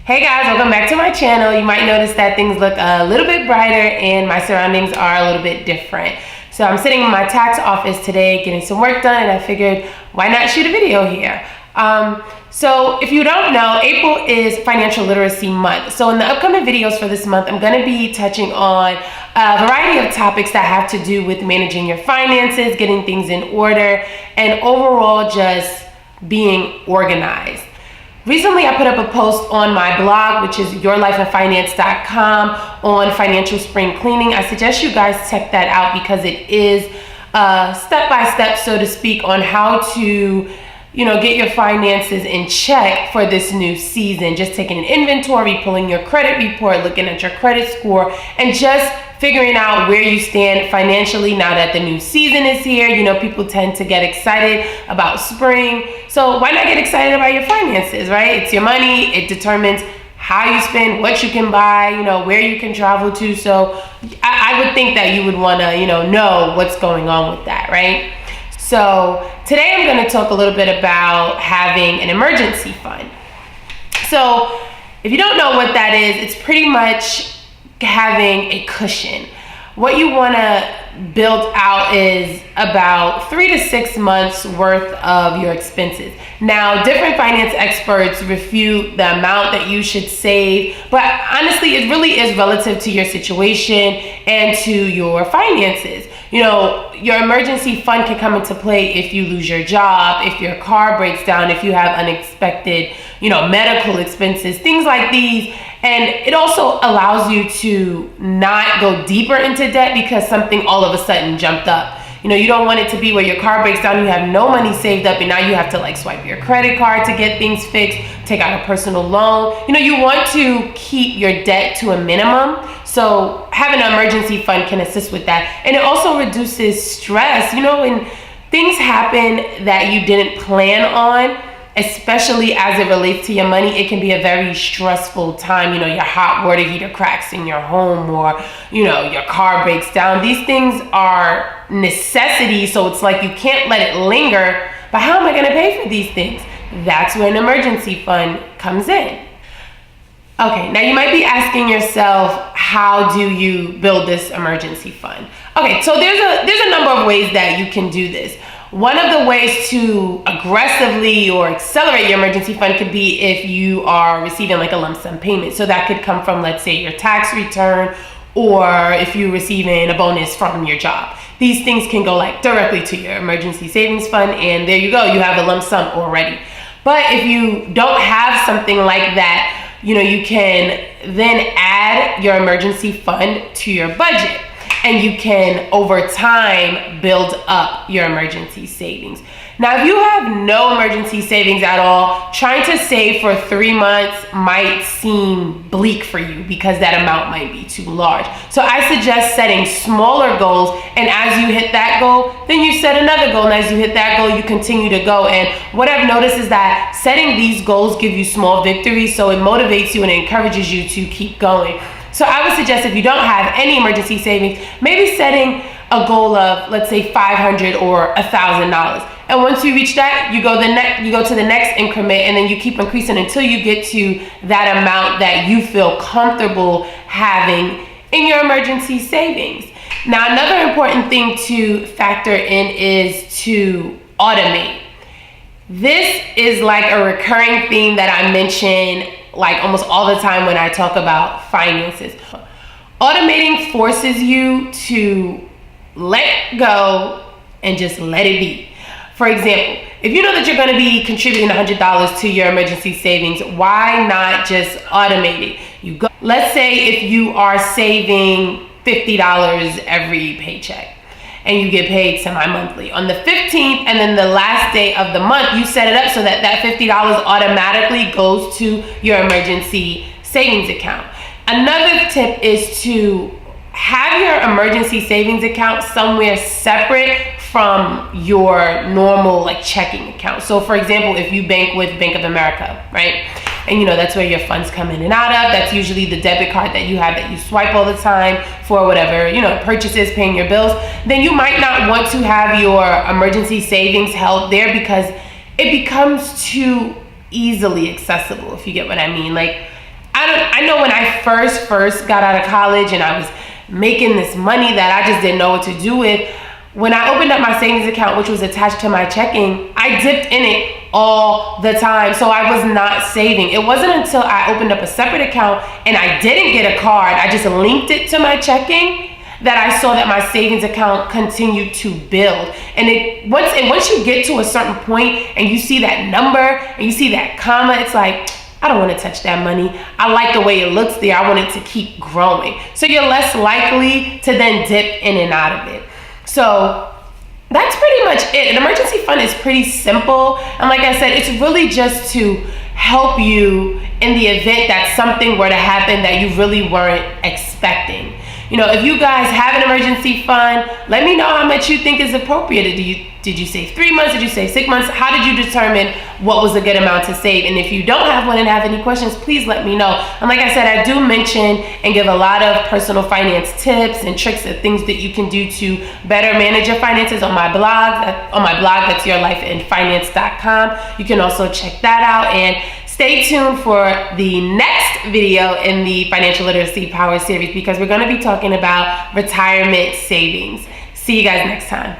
Hey guys, welcome back to my channel. You might notice that things look a little bit brighter and my surroundings are a little bit different. So I'm sitting in my tax office today getting some work done, and I figured why not shoot a video here. So if you don't know, April is Financial Literacy Month. So in the upcoming videos for this month, I'm going to be touching on a variety of topics that have to do with managing your finances, getting things in order, and overall just being organized. Recently, I put up a post on my blog, which is yourlifeandfinance.com, on financial spring cleaning. I suggest you guys check that out because it is step-by-step, so to speak, on how to get your finances in check for this new season. Just taking an inventory, pulling your credit report, looking at your credit score, and just figuring out where you stand financially now that the new season is here. People tend to get excited about spring. So why not get excited about your finances, right? It's your money. It determines how you spend, what you can buy, where you can travel to. So I would think that you would want to, know what's going on with that, right? So today I'm going to talk a little bit about having an emergency fund. So if you don't know what that is, it's pretty much having a cushion. What you want to build out is about 3 to 6 months worth of your expenses. Now, different finance experts refute the amount that you should save, but honestly, it really is relative to your situation and to your finances. Your emergency fund can come into play if you lose your job, if your car breaks down, if you have unexpected, medical expenses, things like these. And it also allows you to not go deeper into debt because something all of a sudden jumped up. You don't want it to be where your car breaks down, you have no money saved up, and now you have to swipe your credit card to get things fixed, take out a personal loan. You want to keep your debt to a minimum. So having an emergency fund can assist with that. And it also reduces stress. When things happen that you didn't plan on, especially as it relates to your money, it can be a very stressful time. Your hot water heater cracks in your home, or your car breaks down. These things are necessities, so it's like you can't let it linger. But how am I going to pay for these things? That's where an emergency fund comes in. Okay, now you might be asking yourself, how do you build this emergency fund? Okay, so there's a number of ways that you can do this. One of the ways to aggressively or accelerate your emergency fund could be if you are receiving a lump sum payment. So that could come from, let's say, your tax return, or if you're receiving a bonus from your job. These things can go directly to your emergency savings fund, and there you go, you have a lump sum already. But if you don't have something like that, you can then add your emergency fund to your budget. And you can, over time, build up your emergency savings. Now, if you have no emergency savings at all, trying to save for 3 months might seem bleak for you because that amount might be too large. So I suggest setting smaller goals, and as you hit that goal, then you set another goal, and as you hit that goal, you continue to go. And what I've noticed is that setting these goals give you small victories, so it motivates you and it encourages you to keep going. So I would suggest, if you don't have any emergency savings, maybe setting a goal of, let's say, $500 or $1,000. And once you reach that, you go to the next increment, and then you keep increasing until you get to that amount that you feel comfortable having in your emergency savings. Now, another important thing to factor in is to automate. This is a recurring theme that I mention almost all the time when I talk about finances. Automating forces you to let go and just let it be. For example, if you know that you're going to be contributing $100 to your emergency savings, why not just automate it? Let's say if you are saving $50 every paycheck, and you get paid semi-monthly. On the 15th and then the last day of the month, you set it up so that that $50 automatically goes to your emergency savings account. Another tip is to have your emergency savings account somewhere separate from your normal checking account. So for example, if you bank with Bank of America, right? And that's where your funds come in and out of. That's usually the debit card that you have that you swipe all the time for whatever, purchases, paying your bills. Then you might not want to have your emergency savings held there because it becomes too easily accessible, if you get what I mean. I know when I first got out of college and I was making this money that I just didn't know what to do with, when I opened up my savings account, which was attached to my checking, I dipped in it all the time. So I was not saving. It wasn't until I opened up a separate account and I didn't get a card, I just linked it to my checking, that I saw that my savings account continued to build. And once you get to a certain point and you see that number and you see that comma, it's like, I don't want to touch that money. I like the way it looks there. I want it to keep growing. So you're less likely to then dip in and out of it. So that's pretty much it. An emergency fund is pretty simple. And like I said, it's really just to help you in the event that something were to happen that you really weren't expecting. You know, if you guys have an emergency fund, let me know how much you think is appropriate. Did you save 3 months? Did you save 6 months? How did you determine what was a good amount to save? And if you don't have one and have any questions, please let me know. And like I said, I do mention and give a lot of personal finance tips and tricks and things that you can do to better manage your finances on my blog. That's yourlifeandfinance.com. You can also check that out, and stay tuned for the next video in the Financial Literacy Power series, because we're going to be talking about retirement savings. See you guys next time.